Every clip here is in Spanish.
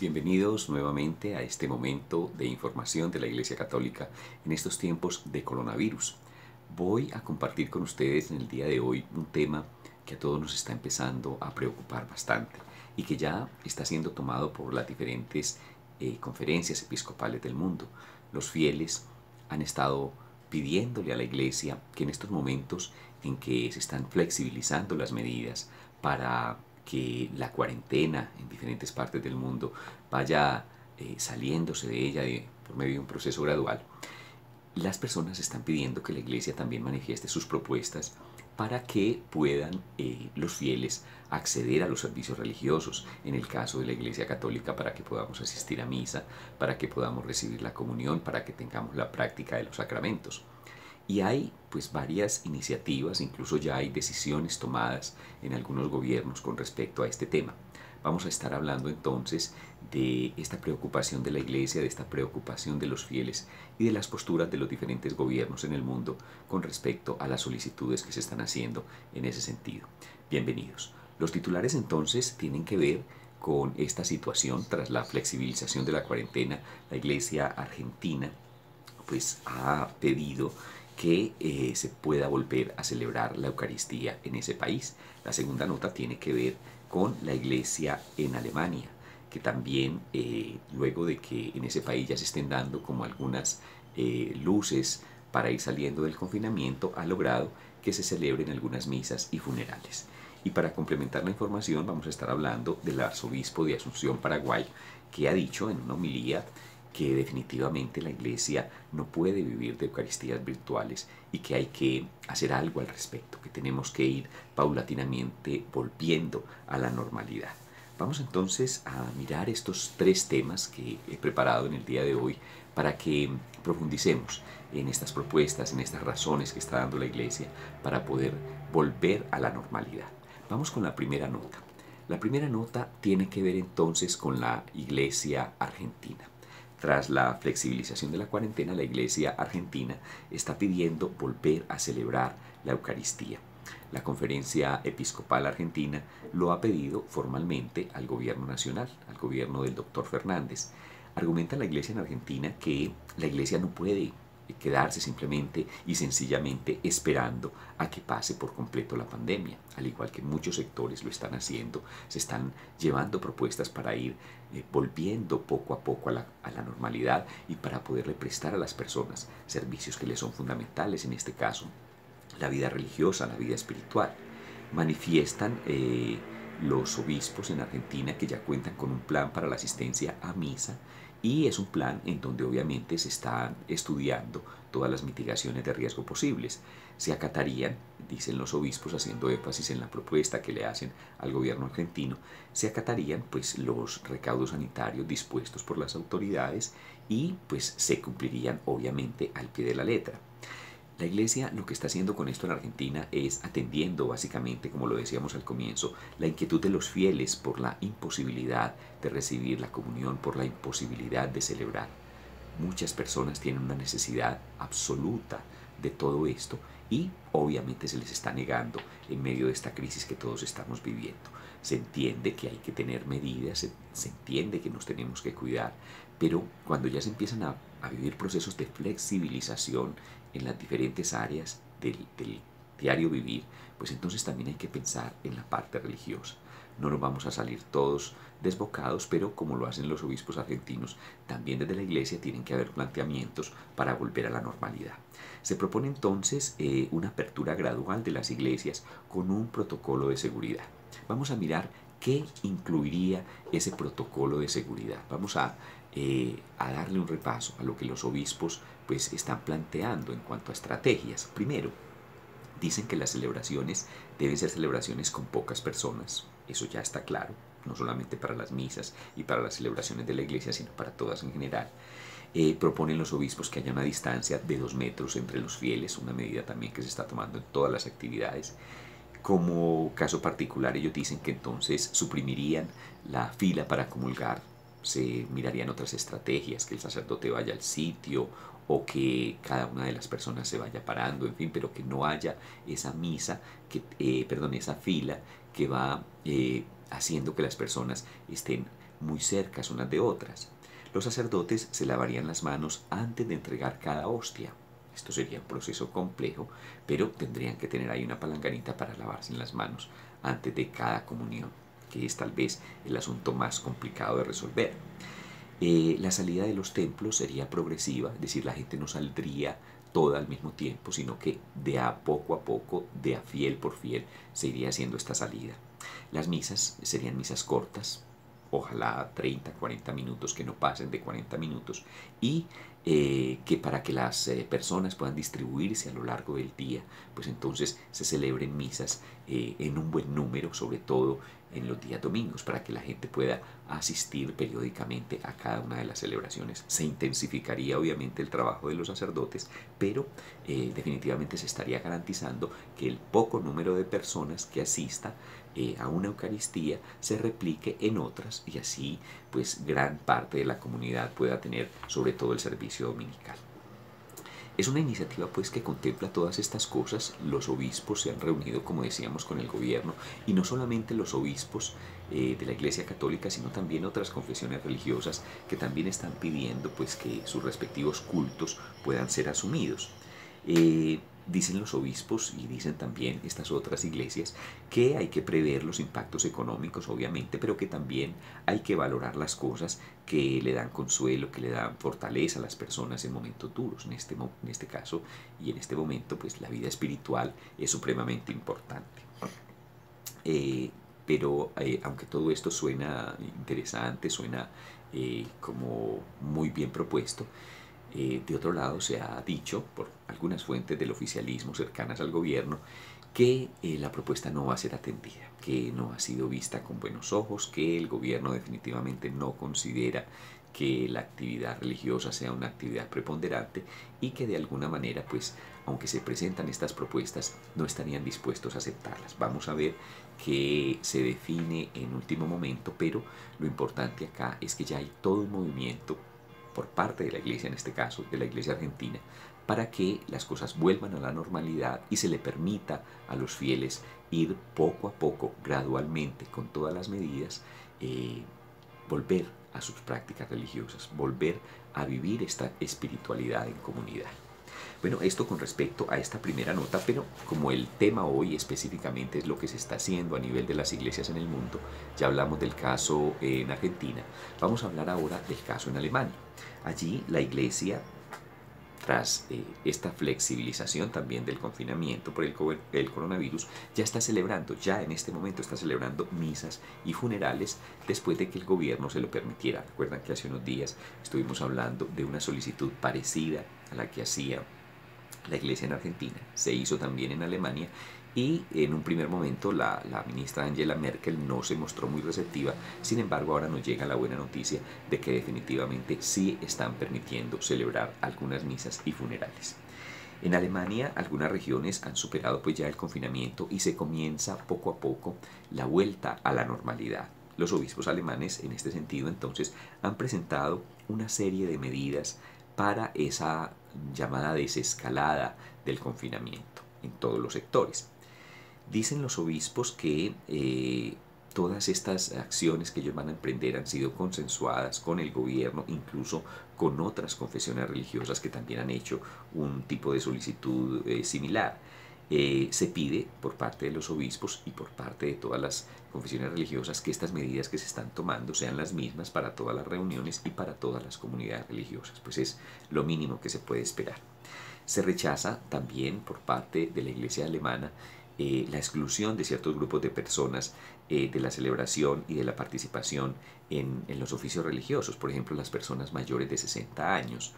Bienvenidos nuevamente a este momento de información de la Iglesia Católica en estos tiempos de coronavirus. Voy a compartir con ustedes en el día de hoy un tema que a todos nos está empezando a preocupar bastante y que ya está siendo tomado por las diferentes conferencias episcopales del mundo. Los fieles han estado pidiéndole a la Iglesia que en estos momentos en que se están flexibilizando las medidas para que la cuarentena en diferentes partes del mundo vaya saliéndose de ella por medio de un proceso gradual, las personas están pidiendo que la Iglesia también manifieste sus propuestas para que puedan los fieles acceder a los servicios religiosos, en el caso de la Iglesia Católica, para que podamos asistir a misa, para que podamos recibir la comunión, para que tengamos la práctica de los sacramentos. Y hay pues varias iniciativas, incluso ya hay decisiones tomadas en algunos gobiernos con respecto a este tema. Vamos a estar hablando entonces de esta preocupación de la Iglesia, de esta preocupación de los fieles y de las posturas de los diferentes gobiernos en el mundo con respecto a las solicitudes que se están haciendo en ese sentido. Bienvenidos. Los titulares entonces tienen que ver con esta situación tras la flexibilización de la cuarentena. La Iglesia argentina pues ha pedido que se pueda volver a celebrar la Eucaristía en ese país. La segunda nota tiene que ver con la Iglesia en Alemania, que también luego de que en ese país ya se estén dando como algunas luces para ir saliendo del confinamiento, ha logrado que se celebren algunas misas y funerales. Y para complementar la información vamos a estar hablando del arzobispo de Asunción, Paraguay, que ha dicho en una homilía que definitivamente la Iglesia no puede vivir de Eucaristías virtuales y que hay que hacer algo al respecto, que tenemos que ir paulatinamente volviendo a la normalidad. Vamos entonces a mirar estos tres temas que he preparado en el día de hoy para que profundicemos en estas propuestas, en estas razones que está dando la Iglesia para poder volver a la normalidad. Vamos con la primera nota. La primera nota tiene que ver entonces con la Iglesia argentina. Tras la flexibilización de la cuarentena, la Iglesia argentina está pidiendo volver a celebrar la Eucaristía. La Conferencia Episcopal Argentina lo ha pedido formalmente al gobierno nacional, al gobierno del doctor Fernández. Argumenta la Iglesia en Argentina que la Iglesia no puede quedarse simplemente y sencillamente esperando a que pase por completo la pandemia, al igual que muchos sectores lo están haciendo, se están llevando propuestas para ir volviendo poco a poco a la normalidad y para poderle prestar a las personas servicios que les son fundamentales, en este caso la vida religiosa, la vida espiritual. Manifiestan los obispos en Argentina que ya cuentan con un plan para la asistencia a misa y es un plan en donde obviamente se están estudiando todas las mitigaciones de riesgo posibles. Se acatarían, dicen los obispos haciendo énfasis en la propuesta que le hacen al gobierno argentino, se acatarían pues los recaudos sanitarios dispuestos por las autoridades y pues se cumplirían obviamente al pie de la letra. La Iglesia lo que está haciendo con esto en Argentina es atendiendo básicamente, como lo decíamos al comienzo, la inquietud de los fieles por la imposibilidad de recibir la comunión, por la imposibilidad de celebrar. Muchas personas tienen una necesidad absoluta de todo esto y obviamente se les está negando en medio de esta crisis que todos estamos viviendo. Se entiende que hay que tener medidas, se entiende que nos tenemos que cuidar, pero cuando ya se empiezan a vivir procesos de flexibilización en las diferentes áreas del diario vivir, pues entonces también hay que pensar en la parte religiosa. No nos vamos a salir todos desbocados, pero como lo hacen los obispos argentinos, también desde la Iglesia tienen que haber planteamientos para volver a la normalidad. Se propone entonces una apertura gradual de las iglesias con un protocolo de seguridad. Vamos a mirar qué incluiría ese protocolo de seguridad. Vamos a darle un repaso a lo que los obispos pues están planteando en cuanto a estrategias. Primero, dicen que las celebraciones deben ser celebraciones con pocas personas, eso ya está claro, no solamente para las misas y para las celebraciones de la Iglesia, sino para todas en general. Proponen los obispos que haya una distancia de 2 metros entre los fieles, una medida también que se está tomando en todas las actividades. Como caso particular, ellos dicen que entonces suprimirían la fila para comulgar, se mirarían otras estrategias, que el sacerdote vaya al sitio o que cada una de las personas se vaya parando, en fin, pero que no haya esa misa, esa fila que va haciendo que las personas estén muy cercas unas de otras. Los sacerdotes se lavarían las manos antes de entregar cada hostia. Esto sería un proceso complejo, pero tendrían que tener ahí una palanganita para lavarse las manos antes de cada comunión, que es tal vez el asunto más complicado de resolver. La salida de los templos sería progresiva, es decir, la gente no saldría toda al mismo tiempo, sino que de a poco, de a fiel por fiel, se iría haciendo esta salida. Las misas serían misas cortas, ojalá 30, 40 minutos, que no pasen de 40 minutos, y que para que las personas puedan distribuirse a lo largo del día, pues entonces se celebren misas en un buen número, sobre todo en los días domingos, para que la gente pueda asistir periódicamente a cada una de las celebraciones. Se intensificaría obviamente el trabajo de los sacerdotes, pero definitivamente se estaría garantizando que el poco número de personas que asista a una Eucaristía se replique en otras, y así pues gran parte de la comunidad pueda tener sobre todo el servicio dominical. Es una iniciativa pues que contempla todas estas cosas. Los obispos se han reunido, como decíamos, con el gobierno, y no solamente los obispos de la Iglesia Católica, sino también otras confesiones religiosas que también están pidiendo pues que sus respectivos cultos puedan ser asumidos. Dicen los obispos, y dicen también estas otras iglesias, que hay que prever los impactos económicos, obviamente, pero que también hay que valorar las cosas que le dan consuelo, que le dan fortaleza a las personas en momentos duros. En este caso y en este momento, pues la vida espiritual es supremamente importante. Pero aunque todo esto suena interesante, suena como muy bien propuesto, de otro lado, se ha dicho por algunas fuentes del oficialismo cercanas al gobierno que la propuesta no va a ser atendida, que no ha sido vista con buenos ojos, que el gobierno definitivamente no considera que la actividad religiosa sea una actividad preponderante, y que de alguna manera, pues, aunque se presentan estas propuestas, no estarían dispuestos a aceptarlas. Vamos a ver qué se define en último momento, pero lo importante acá es que ya hay todo un movimiento por parte de la Iglesia, en este caso de la Iglesia argentina, para que las cosas vuelvan a la normalidad y se le permita a los fieles ir poco a poco, gradualmente, con todas las medidas, volver a sus prácticas religiosas, volver a vivir esta espiritualidad en comunidad. Bueno, esto con respecto a esta primera nota, pero como el tema hoy específicamente es lo que se está haciendo a nivel de las iglesias en el mundo, ya hablamos del caso en Argentina, vamos a hablar ahora del caso en Alemania. Allí la iglesia, tras esta flexibilización también del confinamiento por el coronavirus, ya está celebrando, ya en este momento está celebrando misas y funerales después de que el gobierno se lo permitiera. Recuerdan que hace unos días estuvimos hablando de una solicitud parecida a la que hacía la iglesia en Argentina, se hizo también en Alemania, y en un primer momento la ministra Angela Merkel no se mostró muy receptiva. Sin embargo, ahora nos llega la buena noticia de que definitivamente sí están permitiendo celebrar algunas misas y funerales. En Alemania, algunas regiones han superado pues ya el confinamiento y se comienza poco a poco la vuelta a la normalidad. Los obispos alemanes, en este sentido, entonces, han presentado una serie de medidas para esa llamada desescalada del confinamiento en todos los sectores. Dicen los obispos que todas estas acciones que ellos van a emprender han sido consensuadas con el gobierno, incluso con otras confesiones religiosas que también han hecho un tipo de solicitud similar. Se pide por parte de los obispos y por parte de todas las confesiones religiosas que estas medidas que se están tomando sean las mismas para todas las reuniones y para todas las comunidades religiosas, pues es lo mínimo que se puede esperar. Se rechaza también por parte de la Iglesia alemana la exclusión de ciertos grupos de personas de la celebración y de la participación en los oficios religiosos, por ejemplo las personas mayores de 60 años.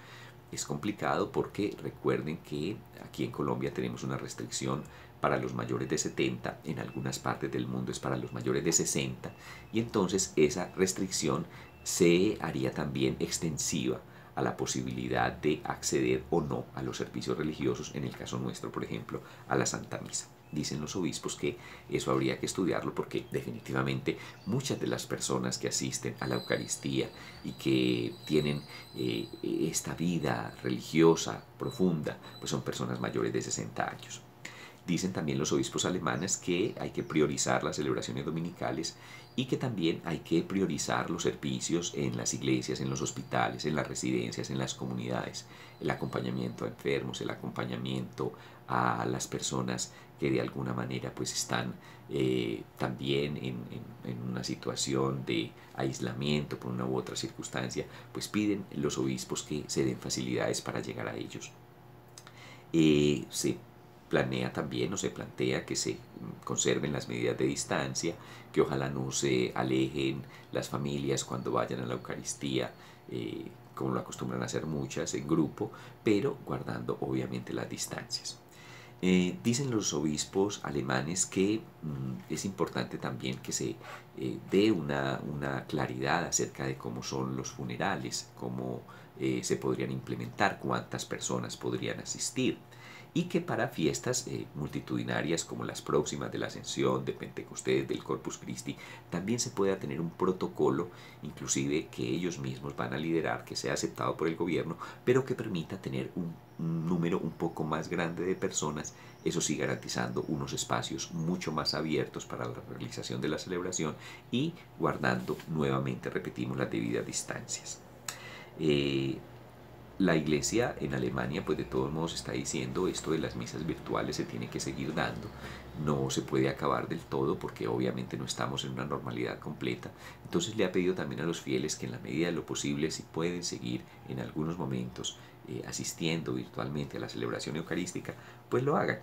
Es complicado porque recuerden que aquí en Colombia tenemos una restricción para los mayores de 70, en algunas partes del mundo es para los mayores de 60, y entonces esa restricción se haría también extensiva a la posibilidad de acceder o no a los servicios religiosos, en el caso nuestro, por ejemplo, a la Santa Misa. Dicen los obispos que eso habría que estudiarlo porque definitivamente muchas de las personas que asisten a la Eucaristía y que tienen esta vida religiosa profunda, pues son personas mayores de 60 años. Dicen también los obispos alemanes que hay que priorizar las celebraciones dominicales y que también hay que priorizar los servicios en las iglesias, en los hospitales, en las residencias, en las comunidades, el acompañamiento a enfermos, el acompañamiento a las personas que de alguna manera pues están también en una situación de aislamiento por una u otra circunstancia, pues piden los obispos que se den facilidades para llegar a ellos. Se planea también o se plantea que se conserven las medidas de distancia, que ojalá no se alejen las familias cuando vayan a la Eucaristía, como lo acostumbran a hacer muchas en grupo, pero guardando obviamente las distancias. Dicen los obispos alemanes que es importante también que se dé una claridad acerca de cómo son los funerales, cómo se podrían implementar, cuántas personas podrían asistir, y que para fiestas multitudinarias como las próximas de la Ascensión, de Pentecostés, del Corpus Christi, también se pueda tener un protocolo, inclusive que ellos mismos van a liderar, que sea aceptado por el gobierno, pero que permita tener un número un poco más grande de personas, eso sí garantizando unos espacios mucho más abiertos para la realización de la celebración y guardando nuevamente, repetimos, las debidas distancias. La iglesia en Alemania pues de todos modos está diciendo esto de las misas virtuales se tiene que seguir dando, no se puede acabar del todo porque obviamente no estamos en una normalidad completa, entonces le ha pedido también a los fieles que en la medida de lo posible si pueden seguir en algunos momentos asistiendo virtualmente a la celebración eucarística pues lo hagan.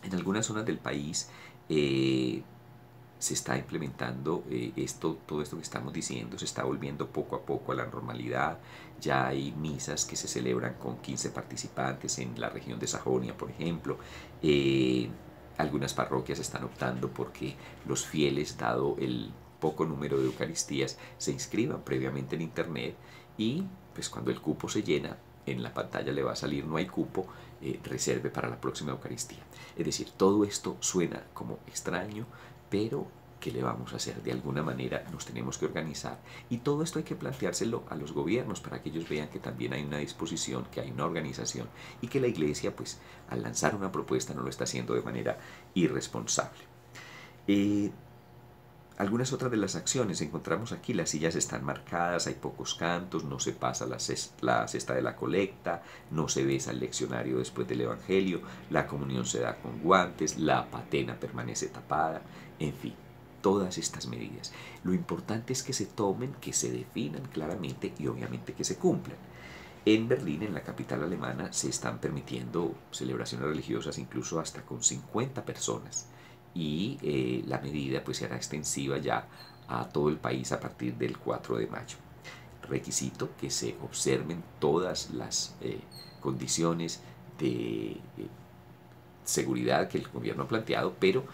En algunas zonas del país se está implementando todo esto que estamos diciendo, se está volviendo poco a poco a la normalidad. Ya hay misas que se celebran con 15 participantes en la región de Sajonia, por ejemplo. Algunas parroquias están optando porque los fieles, dado el poco número de Eucaristías, se inscriban previamente en internet y pues cuando el cupo se llena, en la pantalla le va a salir no hay cupo, reserve para la próxima Eucaristía. Es decir, todo esto suena como extraño, pero ¿qué le vamos a hacer? De alguna manera nos tenemos que organizar y todo esto hay que planteárselo a los gobiernos para que ellos vean que también hay una disposición, que hay una organización y que la iglesia pues al lanzar una propuesta no lo está haciendo de manera irresponsable. Algunas otras de las acciones encontramos aquí, las sillas están marcadas, hay pocos cantos, no se pasa la cesta de la colecta, no se besa el leccionario después del Evangelio, la comunión se da con guantes, la patena permanece tapada, en fin, todas estas medidas. Lo importante es que se tomen, que se definan claramente y obviamente que se cumplan. En Berlín, en la capital alemana, se están permitiendo celebraciones religiosas incluso hasta con 50 personas y la medida pues será extensiva ya a todo el país a partir del 4 de mayo. Requisito que se observen todas las condiciones de seguridad que el gobierno ha planteado, pero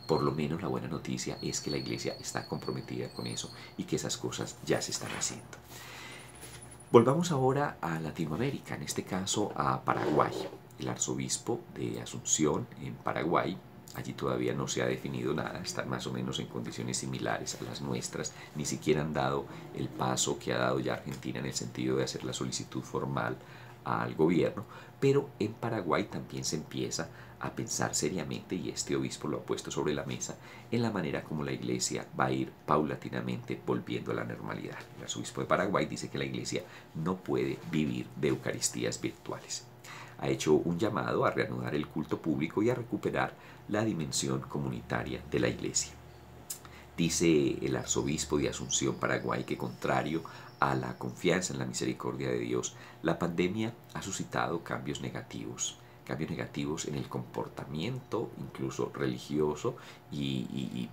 por lo menos la buena noticia es que la iglesia está comprometida con eso y que esas cosas ya se están haciendo. Volvamos ahora a Latinoamérica, en este caso a Paraguay. El arzobispo de Asunción en Paraguay, allí todavía no se ha definido nada, están más o menos en condiciones similares a las nuestras, ni siquiera han dado el paso que ha dado ya Argentina en el sentido de hacer la solicitud formal al gobierno, pero en Paraguay también se empieza a pensar seriamente, y este obispo lo ha puesto sobre la mesa, en la manera como la iglesia va a ir paulatinamente volviendo a la normalidad. El arzobispo de Paraguay dice que la iglesia no puede vivir de eucaristías virtuales. Ha hecho un llamado a reanudar el culto público y a recuperar la dimensión comunitaria de la iglesia. Dice el arzobispo de Asunción, Paraguay, que contrario a la confianza en la misericordia de Dios, la pandemia ha suscitado cambios negativos en el comportamiento, incluso religioso y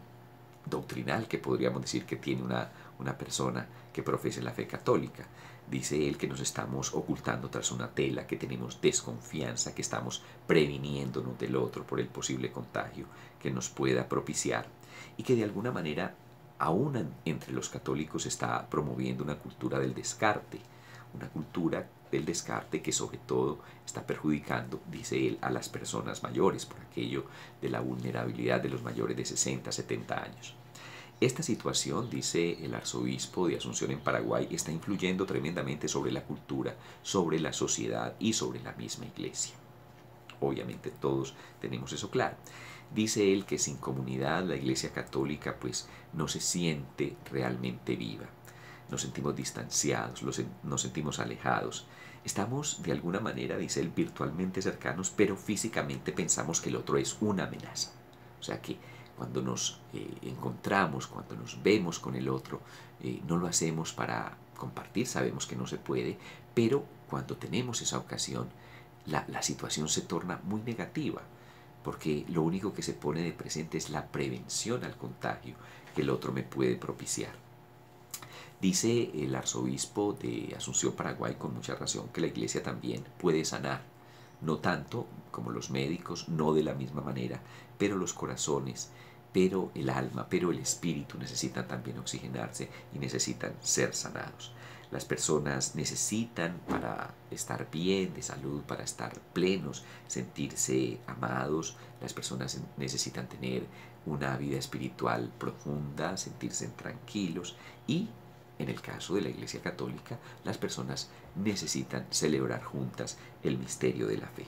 doctrinal, que podríamos decir que tiene una persona que profese la fe católica. Dice él que nos estamos ocultando tras una tela, que tenemos desconfianza, que estamos previniéndonos del otro por el posible contagio que nos pueda propiciar y que de alguna manera aún entre los católicos está promoviendo una cultura del descarte, una cultura del descarte que sobre todo está perjudicando, dice él, a las personas mayores por aquello de la vulnerabilidad de los mayores de 60, 70 años. Esta situación, dice el arzobispo de Asunción en Paraguay, está influyendo tremendamente sobre la cultura, sobre la sociedad y sobre la misma iglesia. Obviamente todos tenemos eso claro. Dice él que sin comunidad la Iglesia Católica pues no se siente realmente viva. Nos sentimos distanciados, nos sentimos alejados. Estamos de alguna manera, dice él, virtualmente cercanos, pero físicamente pensamos que el otro es una amenaza. O sea que cuando nos encontramos, cuando nos vemos con el otro, no lo hacemos para compartir, sabemos que no se puede, pero cuando tenemos esa ocasión, la situación se torna muy negativa, porque lo único que se pone de presente es la prevención al contagio que el otro me puede propiciar. Dice el arzobispo de Asunción, Paraguay, con mucha razón, que la iglesia también puede sanar, no tanto como los médicos, no de la misma manera, pero los corazones, pero el alma, pero el espíritu necesitan también oxigenarse y necesitan ser sanados. Las personas necesitan, para estar bien de salud, para estar plenos, sentirse amados. Las personas necesitan tener una vida espiritual profunda, sentirse tranquilos y, en el caso de la Iglesia Católica, las personas necesitan celebrar juntas el misterio de la fe.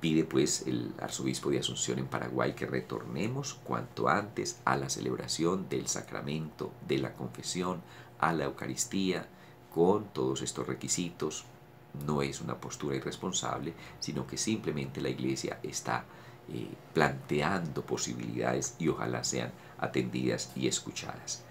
Pide pues el arzobispo de Asunción en Paraguay que retornemos cuanto antes a la celebración del sacramento de la confesión, a la Eucaristía, con todos estos requisitos. No es una postura irresponsable, sino que simplemente la Iglesia está planteando posibilidades y ojalá sean atendidas y escuchadas.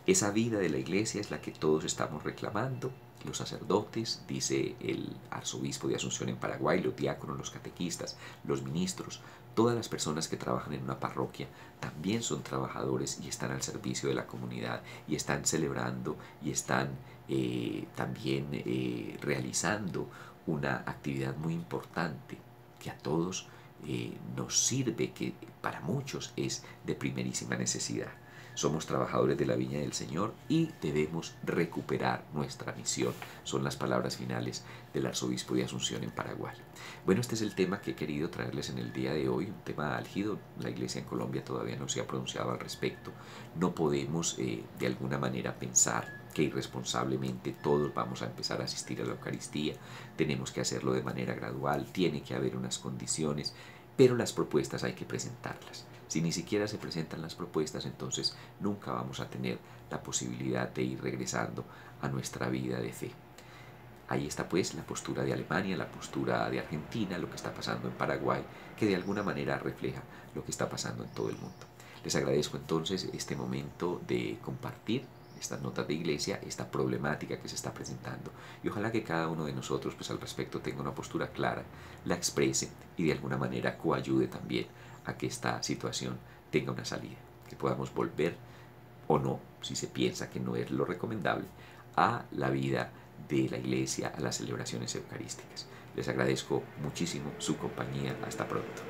Esa vida de la Iglesia es la que todos estamos reclamando. Los sacerdotes, dice el arzobispo de Asunción en Paraguay, los diáconos, los catequistas, los ministros, todas las personas que trabajan en una parroquia también son trabajadores y están al servicio de la comunidad y están celebrando y están también realizando una actividad muy importante que a todos nos sirve, que para muchos es de primerísima necesidad. Somos trabajadores de la viña del Señor y debemos recuperar nuestra misión. Son las palabras finales del arzobispo de Asunción en Paraguay. Bueno, este es el tema que he querido traerles en el día de hoy, un tema álgido. La Iglesia en Colombia todavía no se ha pronunciado al respecto. No podemos de alguna manera pensar que irresponsablemente todos vamos a empezar a asistir a la Eucaristía. Tenemos que hacerlo de manera gradual, tiene que haber unas condiciones, pero las propuestas hay que presentarlas. Si ni siquiera se presentan las propuestas, entonces nunca vamos a tener la posibilidad de ir regresando a nuestra vida de fe. Ahí está pues la postura de Alemania, la postura de Argentina, lo que está pasando en Paraguay, que de alguna manera refleja lo que está pasando en todo el mundo. Les agradezco entonces este momento de compartir estas notas de iglesia, esta problemática que se está presentando, y ojalá que cada uno de nosotros pues al respecto tenga una postura clara, la exprese y de alguna manera coayude también a que esta situación tenga una salida, que podamos volver o no, si se piensa que no es lo recomendable, a la vida de la iglesia, a las celebraciones eucarísticas. Les agradezco muchísimo su compañía. Hasta pronto.